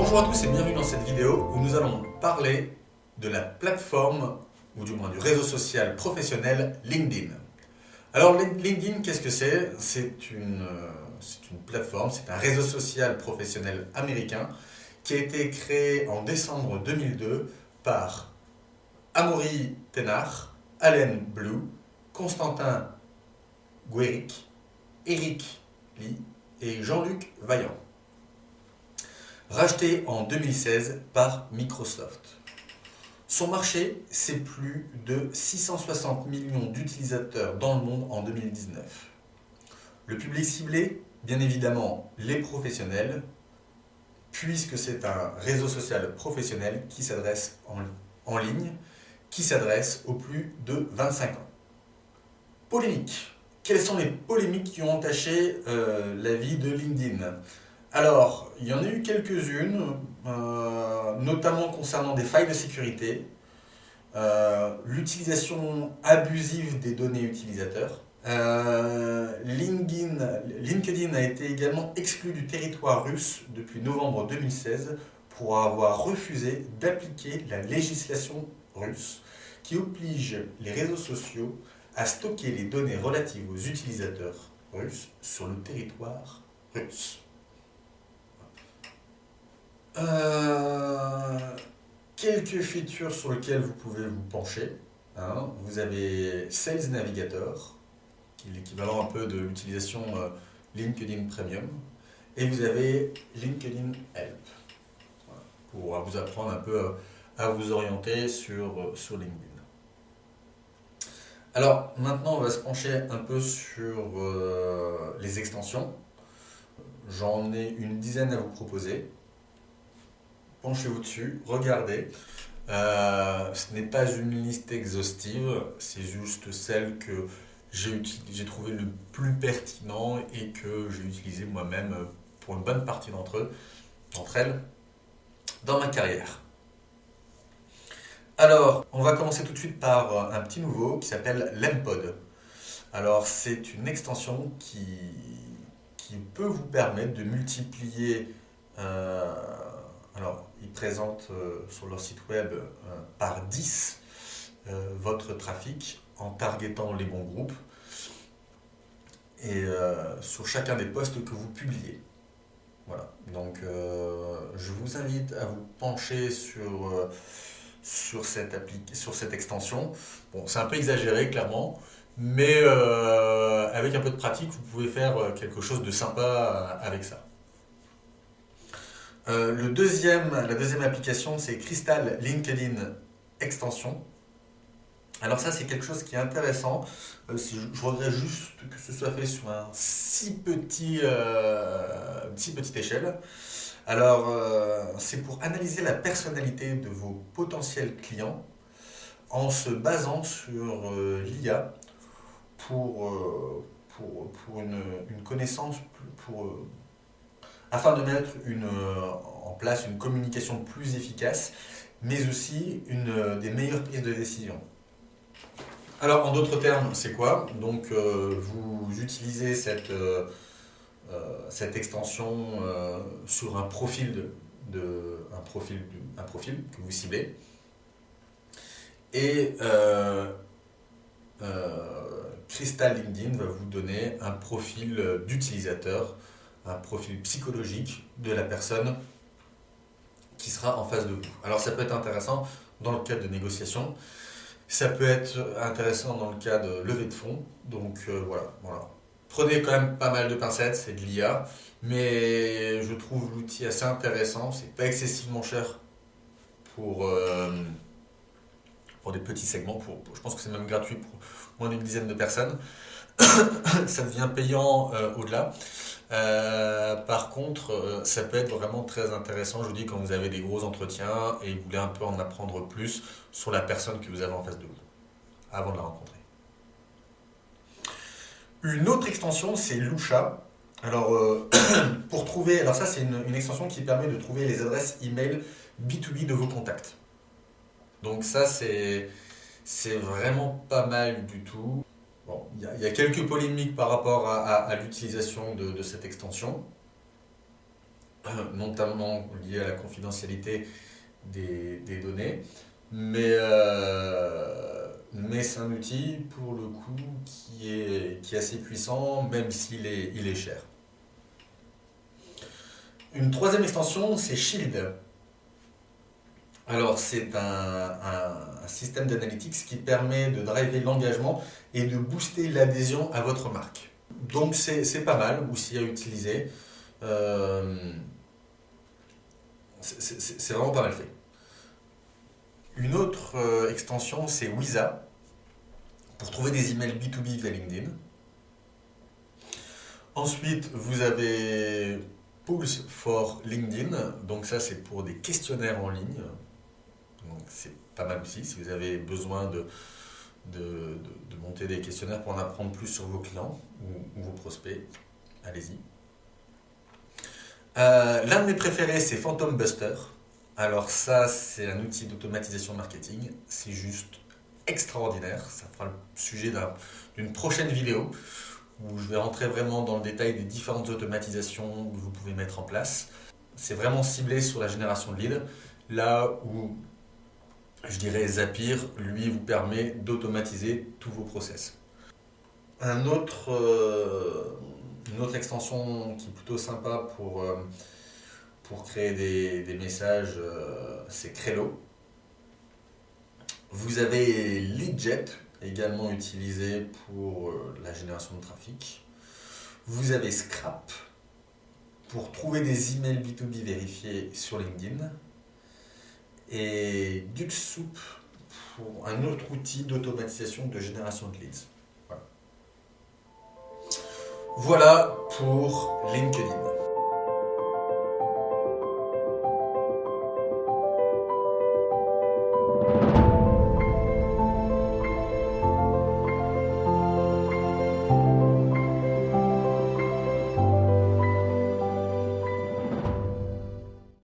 Bonjour à tous et bienvenue dans cette vidéo où nous allons parler de la plateforme, ou du moins du réseau social professionnel LinkedIn. Alors LinkedIn, qu'est-ce que c'est? C'est une plateforme, c'est un réseau social professionnel américain qui a été créé en décembre 2002 par Amaury Thénard, Allen Blue, Constantin Guéric, Eric Lee et Jean-Luc Vaillant. Racheté en 2016 par Microsoft. Son marché, c'est plus de 660 millions d'utilisateurs dans le monde en 2019. Le public ciblé, bien évidemment, les professionnels, puisque c'est un réseau social professionnel qui s'adresse en ligne, qui s'adresse aux plus de 25 ans. Polémique. Quelles sont les polémiques qui ont entaché la vie de LinkedIn ? Alors, il y en a eu quelques-unes, notamment concernant des failles de sécurité, l'utilisation abusive des données utilisateurs. LinkedIn a été également exclu du territoire russe depuis novembre 2016 pour avoir refusé d'appliquer la législation russe qui oblige les réseaux sociaux à stocker les données relatives aux utilisateurs russes sur le territoire russe. Quelques features sur lesquelles vous pouvez vous pencher. Vous avez Sales Navigator, qui est l'équivalent un peu de l'utilisation LinkedIn Premium. Et vous avez LinkedIn Help, pour vous apprendre un peu à vous orienter sur LinkedIn. Alors maintenant, on va se pencher un peu sur les extensions. J'en ai une dizaine à vous proposer. Penchez-vous dessus, regardez. Ce n'est pas une liste exhaustive, c'est juste celle que j'ai trouvé le plus pertinent et que j'ai utilisé moi-même pour une bonne partie d'entre elles, dans ma carrière. Alors, on va commencer tout de suite par un petit nouveau qui s'appelle Lempod. Alors, c'est une extension qui peut vous permettre de multiplier... Alors, ils présentent sur leur site web par 10 votre trafic en targetant les bons groupes et sur chacun des posts que vous publiez. Voilà. Donc, je vous invite à vous pencher sur cette extension. Bon, c'est un peu exagéré, clairement, mais avec un peu de pratique, vous pouvez faire quelque chose de sympa avec ça. La deuxième application, c'est Crystal LinkedIn Extension. Alors ça, c'est quelque chose qui est intéressant. Je regrette juste que ce soit fait sur une si petite échelle. Alors, c'est pour analyser la personnalité de vos potentiels clients en se basant sur l'IA pour une connaissance, afin de mettre en place une communication plus efficace, mais aussi des meilleures prises de décision. Alors, en d'autres termes, c'est quoi? Donc, vous utilisez cette extension sur un profil que vous ciblez, et Crystal LinkedIn va vous donner un profil d'utilisateur, un profil psychologique de la personne qui sera en face de vous. Alors ça peut être intéressant dans le cadre de négociation, ça peut être intéressant dans le cas de levée de fonds, donc voilà. Prenez quand même pas mal de pincettes, c'est de l'IA, mais je trouve l'outil assez intéressant, c'est pas excessivement cher pour des petits segments, je pense que c'est même gratuit pour moins d'une dizaine de personnes. Ça devient payant au-delà. Par contre, ça peut être vraiment très intéressant, je vous dis, quand vous avez des gros entretiens et vous voulez un peu en apprendre plus sur la personne que vous avez en face de vous, avant de la rencontrer. Une autre extension, c'est Lusha. Alors, pour trouver, alors ça c'est une extension qui permet de trouver les adresses email B2B de vos contacts. Donc ça c'est vraiment pas mal du tout. Bon, il y a quelques polémiques par rapport à l'utilisation de cette extension. notamment lié à la confidentialité des données. Mais c'est un outil, pour le coup, qui est assez puissant, même il est cher. Une troisième extension, c'est Shield. Alors, c'est un système d'analytics qui permet de driver l'engagement et de booster l'adhésion à votre marque. Donc, c'est pas mal aussi à utiliser. C'est vraiment pas mal fait. Une autre extension, c'est Wiza, pour trouver des emails B2B via LinkedIn. Ensuite, vous avez Pulse for LinkedIn. Donc ça, c'est pour des questionnaires en ligne. Donc c'est pas mal aussi. Si vous avez besoin de monter des questionnaires pour en apprendre plus sur vos clients ou vos prospects, allez-y. L'un de mes préférés, c'est Phantom Buster. Alors ça, c'est un outil d'automatisation marketing. C'est juste extraordinaire. Ça fera le sujet d'une prochaine vidéo où je vais rentrer vraiment dans le détail des différentes automatisations que vous pouvez mettre en place. C'est vraiment ciblé sur la génération de leads, là où je dirais Zapier, lui, vous permet d'automatiser tous vos process. Une autre extension qui est plutôt sympa pour créer des messages, c'est Crello. Vous avez Leadjet, également utilisé pour la génération de trafic. Vous avez Scrap pour trouver des emails B2B vérifiés sur LinkedIn. Et DuxSoup pour un autre outil d'automatisation de génération de leads. Voilà pour LinkedIn.